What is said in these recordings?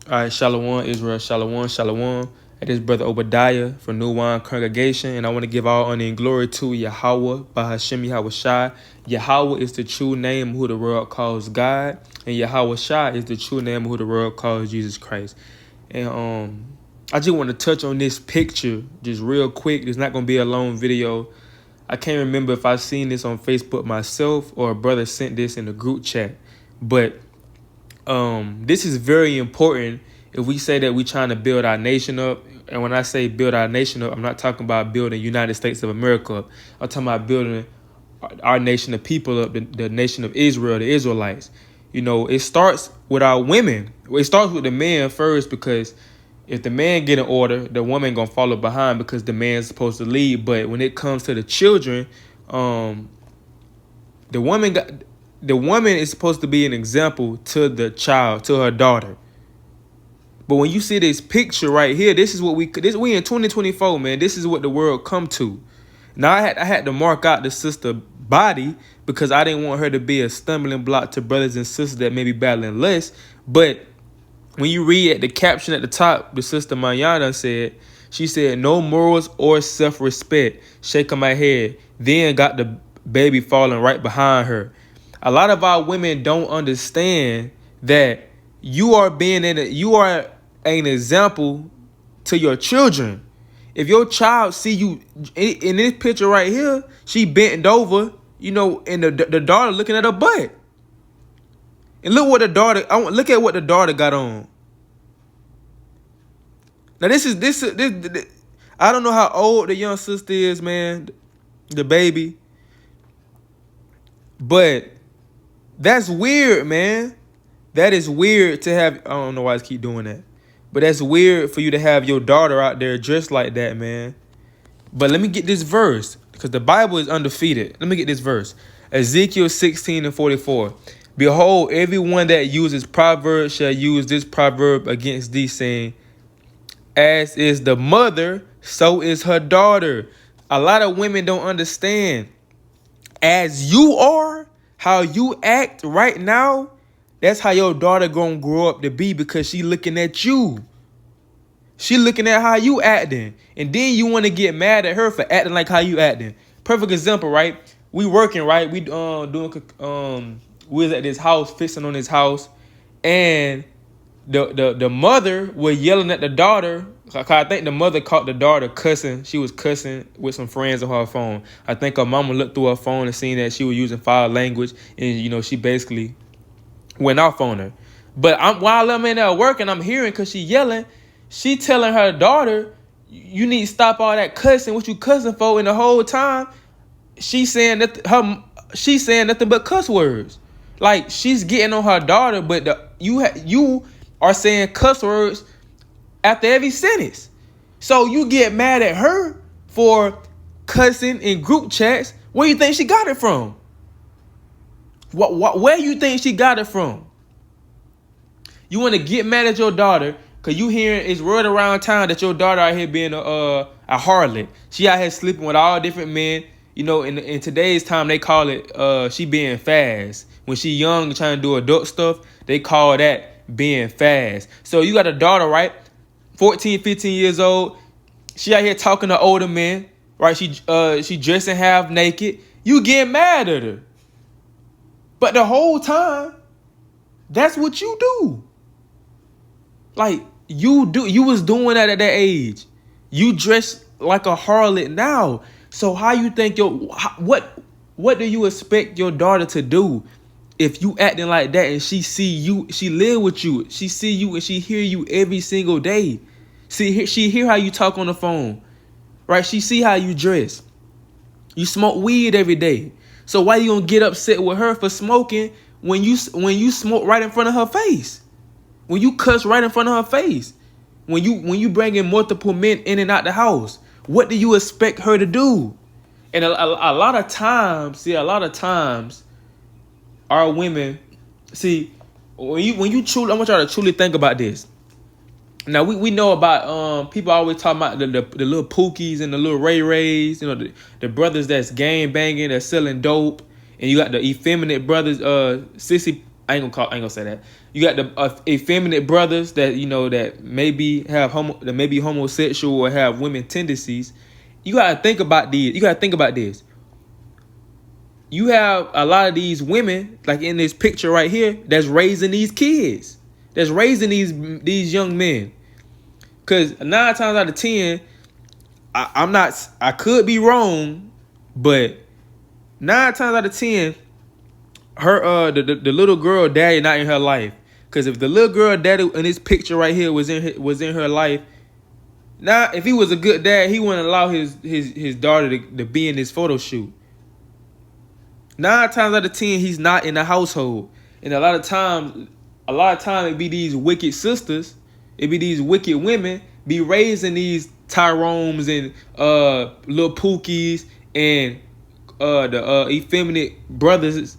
All right, Shalom, Israel, Shalom, Shalom. It is Brother Obadiah from New Wine Congregation, and I want to give all honor and glory to Yahweh, Bahashem Yahweh Shai. Yahweh is the true name of who the world calls God, and Yahweh Shai is the true name of who the world calls Jesus Christ. And I just want to touch on this picture just real quick. It's not going to be a long video. I can't remember if I seen this on Facebook myself or a brother sent this in the group chat, but this is very important if we say that we're trying to build our nation up. And when I say build our nation up, I'm not talking about building United States of America up. I'm talking about building our nation of people up, the nation of Israel, the Israelites. You know, it starts with our women. It starts with the men first, because if the man get an order, the woman gonna follow behind because the man's supposed to lead. But when it comes to the children, the woman is supposed to be an example to the child, to her daughter. But when you see this picture right here, this is what we in 2024, man. This is what the world come to. Now I had to mark out the sister body because I didn't want her to be a stumbling block to brothers and sisters that may be battling less. But when you read at the caption at the top, the sister Mayana said, she said, "No morals or self-respect." Shaking my head. Then got the baby falling right behind her. A lot of our women don't understand that you are an example to your children. If your child see you in this picture right here, she bent over, you know, and the daughter looking at her butt. And look what look at what the daughter got on. Now this. I don't know how old the young sister is, man, the baby, but that's weird, man. That is weird to have. I don't know why I keep doing that, but that's weird for you to have your daughter out there dressed like that, man. But let me get this verse, because the Bible is undefeated. Let me get this verse. Ezekiel 16:44. Behold, everyone that uses proverbs shall use this proverb against thee, saying, as is the mother, so is her daughter. A lot of women don't understand. As you are, how you act right now, that's how your daughter gonna grow up to be, because she looking at you. She looking at how you acting. And then you want to get mad at her for acting like how you acting. Perfect example, right? We working, right? We we was at this house, fixing on this house, and the mother was yelling at the daughter. I think the mother caught the daughter cussing. She was cussing with some friends on her phone. I think her mama looked through her phone and seen that she was using foul language, and you know, she basically went off on her. But while I'm in there working, I'm hearing, because she yelling, she telling her daughter, you need to stop all that cussing. What you cussing for? And the whole time she's saying nothing but cuss words. Like, she's getting on her daughter, but you are saying cuss words after every sentence. So you get mad at her for cussing in group chats. Where you think she got it from? Where you think she got it from? You want to get mad at your daughter because you hearing it's word around town that your daughter out here being a harlot. She out here sleeping with all different men. You know, in today's time, they call it she being fast. When she young trying to do adult stuff, they call that being fast. So you got a daughter, right? 14, 15 years old. She out here talking to older men, right? She dressing half naked. You get mad at her. But the whole time, that's what you do. Like, you was doing that at that age. You dress like a harlot now. So how you think what do you expect your daughter to do if you acting like that and she see you, she live with you, she see you and she hear you every single day. She hear how you talk on the phone, right? She see how you dress. You smoke weed every day. So why you gonna get upset with her for smoking when you smoke right in front of her face? When you cuss right in front of her face? When you bring in multiple men in and out the house? What do you expect her to do? And a lot of times, our women, when you truly, I want y'all to truly think about this. Now we know about people always talking about the little Pookies and the little Ray Rays, you know, the brothers that's gang banging, that's selling dope, and you got the effeminate brothers, sissy I ain't gonna say that. You got the effeminate brothers that that may be homosexual or have women tendencies. You gotta think about these. You gotta think about this. You have a lot of these women, like in this picture right here, that's raising these kids, that's raising these young men. Cause 9 times out of 10, I could be wrong, but 9 times out of 10, her the little girl daddy not in her life. Cause if the little girl daddy in this picture right here was in her life, now if he was a good dad, he wouldn't allow his daughter to be in this photo shoot. 9 times out of 10, he's not in the household, and a lot of times it be these wicked sisters, it be these wicked women be raising these Tyrones and little Pookies and the effeminate brothers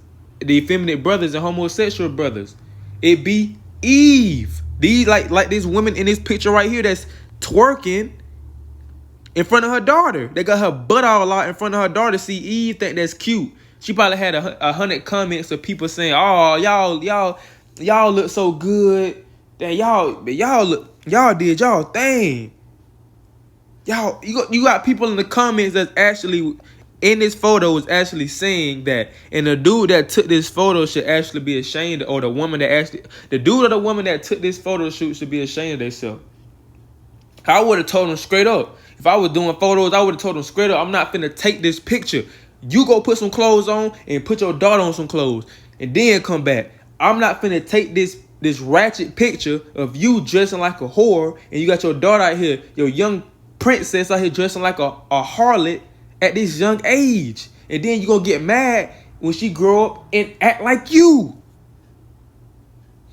and homosexual brothers. It be Eve. These like these women in this picture right here that's twerking in front of her daughter. They got her butt all out in front of her daughter. See, Eve think that's cute. She probably had 100 comments of people saying, "Oh, y'all look so good. That y'all did y'all thing. You got people in the comments that's actually in this photo is actually saying that, and the dude that took this photo should actually be ashamed, or the dude or the woman that took this photo shoot should be ashamed of themselves. I would have told them straight up. If I was doing photos, I would have told them straight up, I'm not finna take this picture. You go put some clothes on and put your daughter on some clothes and then come back. I'm not finna take this ratchet picture of you dressing like a whore and you got your daughter out here, your young princess out here dressing like a harlot at this young age. And then you gonna get mad when she grow up and act like you.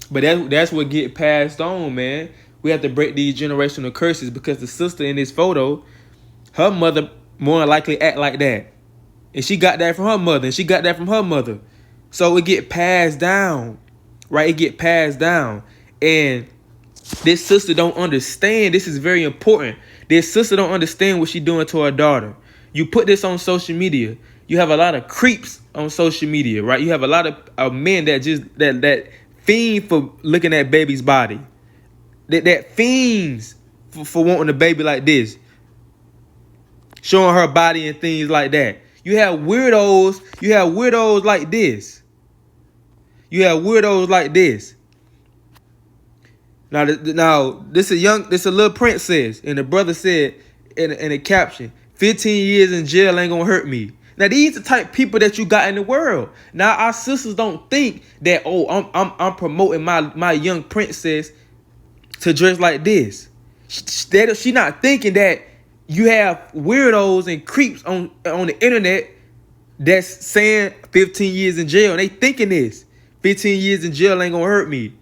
But that's what get passed on, man. We have to break these generational curses because the sister in this photo, her mother more than likely act like that. And she got that from her mother, and she got that from her mother. So it get passed down, right? It get passed down. And this sister don't understand. This is very important. This sister don't understand what she doing to her daughter. You put this on social media. You have a lot of creeps on social media, right? You have a lot of men that just that fiend for looking at baby's body. That fiends for wanting a baby like this. Showing her body and things like that. You have weirdos. You have weirdos like this. You have weirdos like this. Now this a little princess, and the brother said in a caption, 15 years in jail ain't gonna hurt me. Now these are the type of people that you got in the world. Now our sisters don't think that, oh, I'm promoting my young princess to dress like this. She not thinking that you have weirdos and creeps on the internet that's saying 15 years in jail. And they thinking this. 15 years in jail ain't gonna hurt me.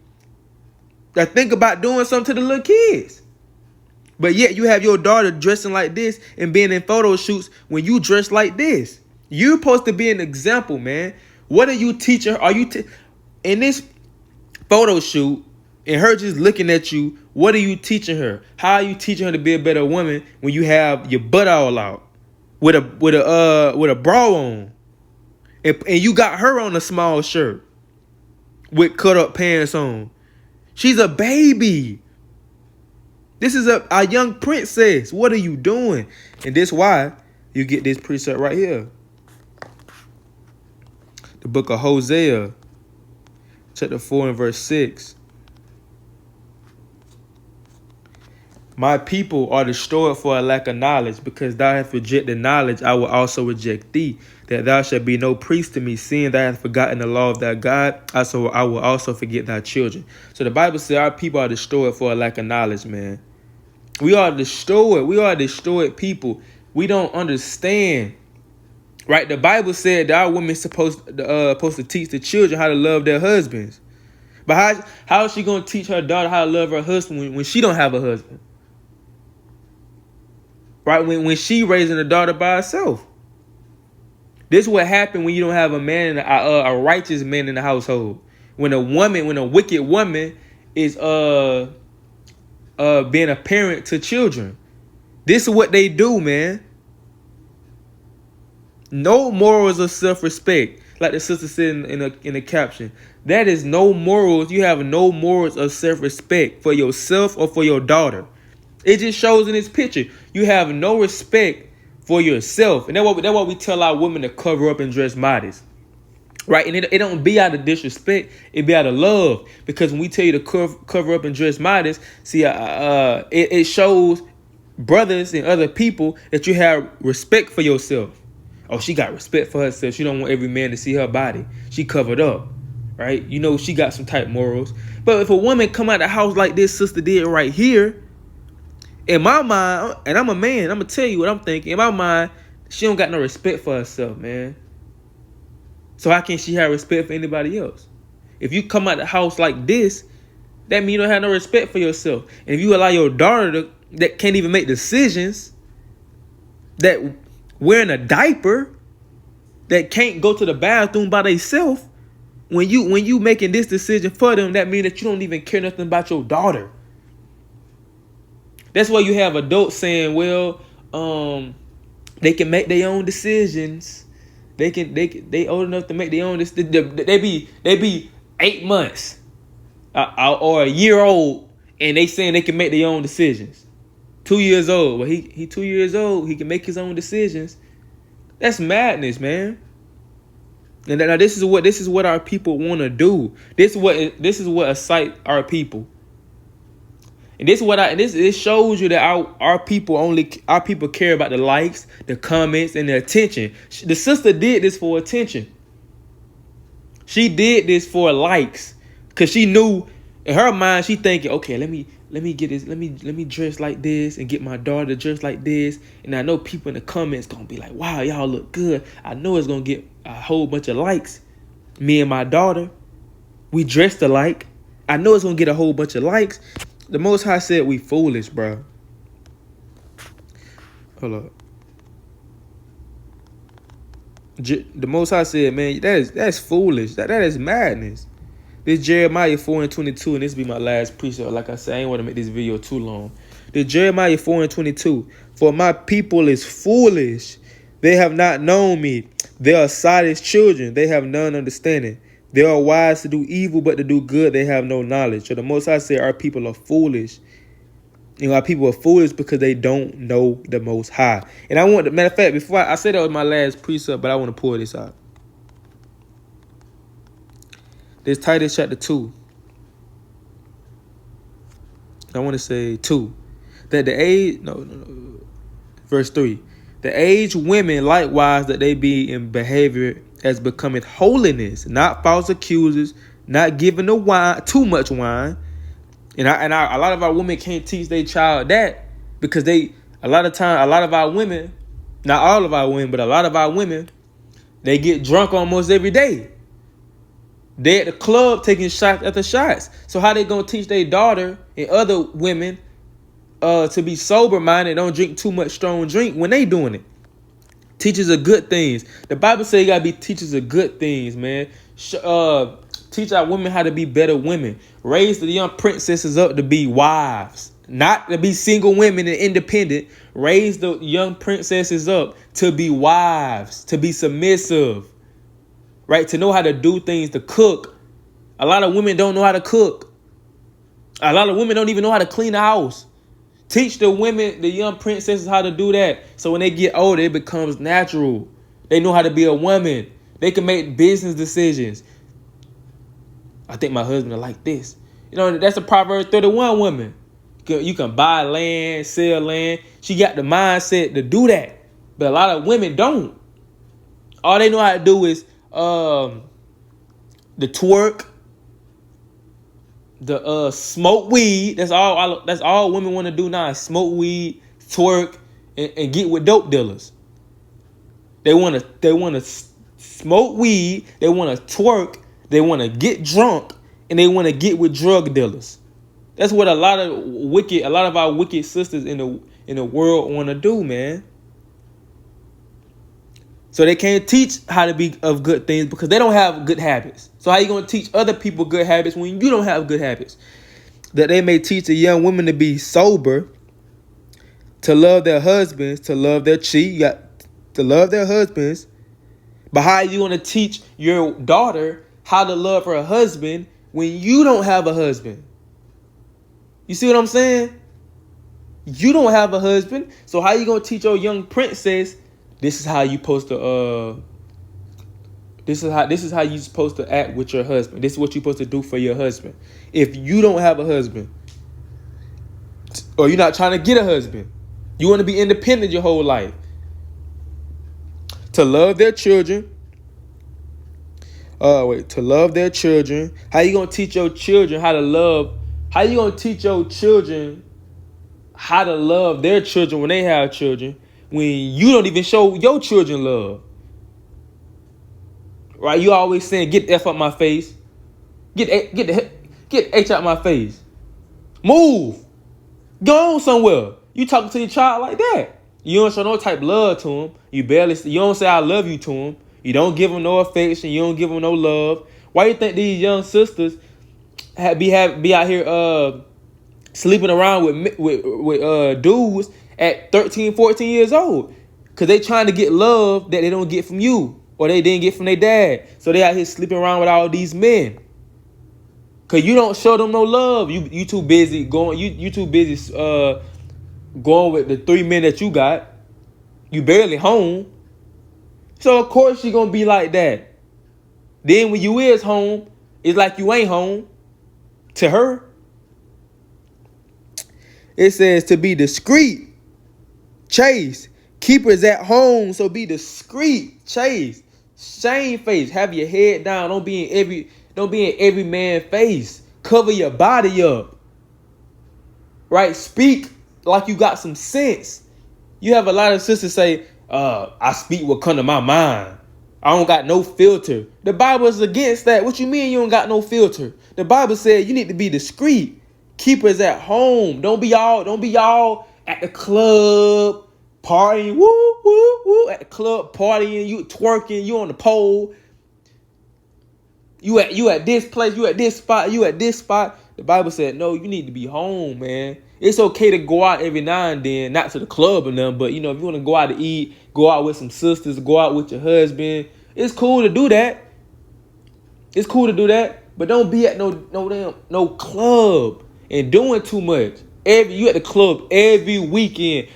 Now think about doing something to the little kids. But yet you have your daughter dressing like this and being in photo shoots when you dress like this. You're supposed to be an example, man. What are you teaching her? Are you in this photo shoot and her just looking at you? What are you teaching her? How are you teaching her to be a better woman when you have your butt all out with a bra on, and you got her on a small shirt with cut up pants on? She's a baby. This is a young princess. What are you doing? And this why you get this precept right here. The book of Hosea, chapter 4 and verse 6. My people are destroyed for a lack of knowledge, because thou hast rejected knowledge, I will also reject thee, that thou shalt be no priest to me, seeing thou hast forgotten the law of thy God, I will also forget thy children. So the Bible says our people are destroyed for a lack of knowledge, man. We are destroyed. We are destroyed people. We don't understand, right? The Bible said that our women supposed to teach the children how to love their husbands. But how is she going to teach her daughter how to love her husband when she don't have a husband? Right? When she raising a daughter by herself. This is what happened when you don't have a man, a righteous man in the household. When a wicked woman is being a parent to children. This is what they do, man. No morals or self-respect. like the sister said in the caption, that is no morals. You have no morals of self-respect for yourself or for your daughter. It just shows in this picture. You have no respect for yourself. And that's what we tell our women to cover up and dress modest. Right? And it don't be out of disrespect. It be out of love. Because when we tell you to cover up and dress modest, see, it shows brothers and other people that you have respect for yourself. Oh, she got respect for herself. She don't want every man to see her body. She covered up. Right? You know, she got some type morals. But if a woman come out the house like this sister did right here, in my mind, and I'm a man, I'm going to tell you what I'm thinking. In my mind, she don't got no respect for herself, man. So how can she have respect for anybody else? If you come out the house like this, that means you don't have no respect for yourself. And if you allow your daughter that can't even make decisions, that wearing a diaper, that can't go to the bathroom by themselves, when you making this decision for them, that means that you don't even care nothing about your daughter. That's why you have adults saying, well, they can make their own decisions. They old enough to make their own decisions. They be 8 months or a year old, and they saying they can make their own decisions. 2 years old. Well, he 2 years old. He can make his own decisions. That's madness, man. And now this is what our people want to do. This is what excite our people. And this shows you that our people care about the likes, the comments, and the attention. The sister did this for attention. She did this for likes, cause she knew in her mind she thinking, okay, let me get this, let me dress like this and get my daughter to dress like this, and I know people in the comments gonna be like, wow, y'all look good. I know it's gonna get a whole bunch of likes. Me and my daughter, we dressed alike. I know it's gonna get a whole bunch of likes. The Most High said we foolish, bro. Hold up. The Most High said, man, that's foolish. That is madness. This Jeremiah 4:22, and this will be my last precept. Like I said, I ain't want to make this video too long. This Jeremiah 4:22. For my people is foolish. They have not known me. They are sottish children. They have none understanding. They are wise to do evil, but to do good they have no knowledge. So the Most High said our people are foolish. You know, our people are foolish because they don't know the Most High. And matter of fact, before I said that was my last precept, but I want to pull this out. This Titus chapter 2. I want to say 2. That the age, verse 3. The aged women likewise that they be in behavior as becometh holiness, not false accusers, not giving the wine, too much wine. And a lot of our women can't teach their child that because a lot of our women, not all of our women, but a lot of our women, they get drunk almost every day. They at the club taking shots after shots. So how they gonna teach their daughter and other women to be sober minded, don't drink too much strong drink when they doing it? Teachers of good things. The Bible says you gotta be teachers of good things, man. Teach our women how to be better women. Raise the young princesses up to be wives, not to be single women and independent. Raise the young princesses up to be wives, to be submissive, right? To know how to do things, to cook. A lot of women don't know how to cook. A lot of women don't even know how to clean the house. Teach the women, the young princesses, how to do that. So when they get older, it becomes natural. They know how to be a woman. They can make business decisions. I think my husband will like this. You know, that's a Proverbs 31 woman. You can buy land, sell land. She got the mindset to do that. But a lot of women don't. All they know how to do is the twerk, the smoke weed. That's all women want to do now. Smoke weed, twerk, and get with dope dealers. They want to smoke weed. They want to twerk. They want to get drunk, and they want to get with drug dealers. That's what a lot of our wicked sisters in the world want to do, man. So they can't teach how to be of good things because they don't have good habits. So how you going to teach other people good habits when you don't have good habits? That they may teach the young women to be sober, to love their husbands, to love their to love their husbands, But how are you going to teach your daughter how to love her husband when you don't have a husband? You see what I'm saying? You don't have a husband, so how you going to teach your young princess this is how you supposed to this is how you supposed to act with your husband. This is what you're supposed to do for your husband. If you don't have a husband, or you're not trying to get a husband, you want to be independent your whole life. To love their children. To love their children. How you gonna teach your children how to love? How you gonna teach your children how to love their children when they have children, when you don't even show your children love? Right? You always saying, "Get the F out my face, get H out my face, move, go on somewhere." You talking to your child like that? You don't show no type of love to him. You don't say "I love you" to him. You don't give him no affection. You don't give him no love. Why you think these young sisters be out here sleeping around with dudes at 13, 14 years old? Because they trying to get love that they don't get from you, or they didn't get from their dad. So they out here sleeping around with all these men. Because you don't show them no love. You too busy going. You too busy going with the 3 men that you got. You barely home. So of course she gonna be like that. Then when you is home, it's like you ain't home to her. It says to be discreet, chaste, keepers at home. So be discreet, chaste, shamefaced. Have your head down. Don't be in every man's face. Cover your body up. Right? Speak like you got some sense. You have a lot of sisters say, I speak what come to my mind. I don't got no filter. The Bible is against that. What you mean you don't got no filter? The Bible said you need to be discreet. Keepers at home. Don't be all at the club partying. Woo, woo, woo. At the club partying. You twerking. You on the pole. You at this place. You at this spot. You at this spot. The Bible said, no, you need to be home, man. It's okay to go out every now and then, not to the club or nothing, but if you want to go out to eat, go out with some sisters, go out with your husband, it's cool to do that. It's cool to do that, but don't be at no club and doing too much. You at the club every weekend.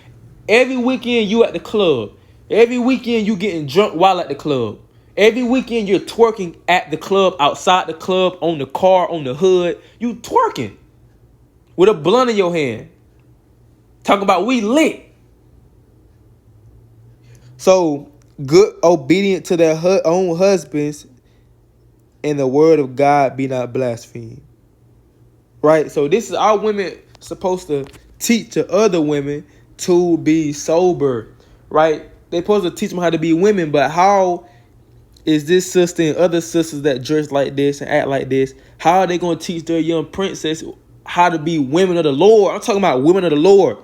Every weekend you at the club. Every weekend you getting drunk while at the club. Every weekend you're twerking at the club, outside the club, on the car, on the hood. You twerking with a blunt in your hand. Talking about we lit. So, good, obedient to their own husbands, and the word of God be not blasphemed. Right? So this is our women supposed to teach to other women to be sober. Right? They supposed to teach them how to be women, but how is this sister and other sisters that dress like this and act like this, how are they going to teach their young princess how to be women of the Lord? I'm talking about women of the Lord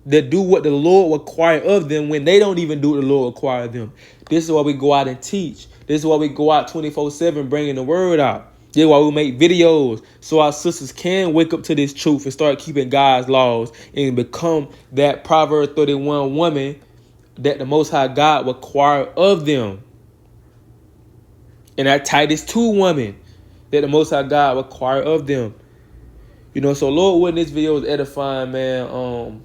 that do what the Lord require of them when they don't even do what the Lord require of them. This is why we go out and teach. This is why we go out 24/7 bringing the word out. This is why we make videos so our sisters can wake up to this truth and start keeping God's laws and become that Proverbs 31 woman that the Most High God require of them. And that Titus 2 woman that the Most High God require of them. So Lord, when this video is edifying, man,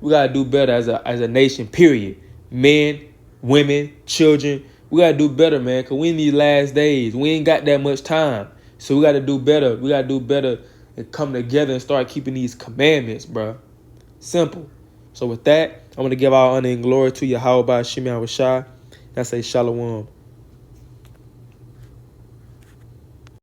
we gotta do better as a nation, period. Men, women, children, we gotta do better, man, because we in these last days. We ain't got that much time. So we gotta do better. We gotta do better and come together and start keeping these commandments, bro. Simple. So with that, I'm gonna give our honor and glory to Yahweh by Shemi Awashai. I say shalom.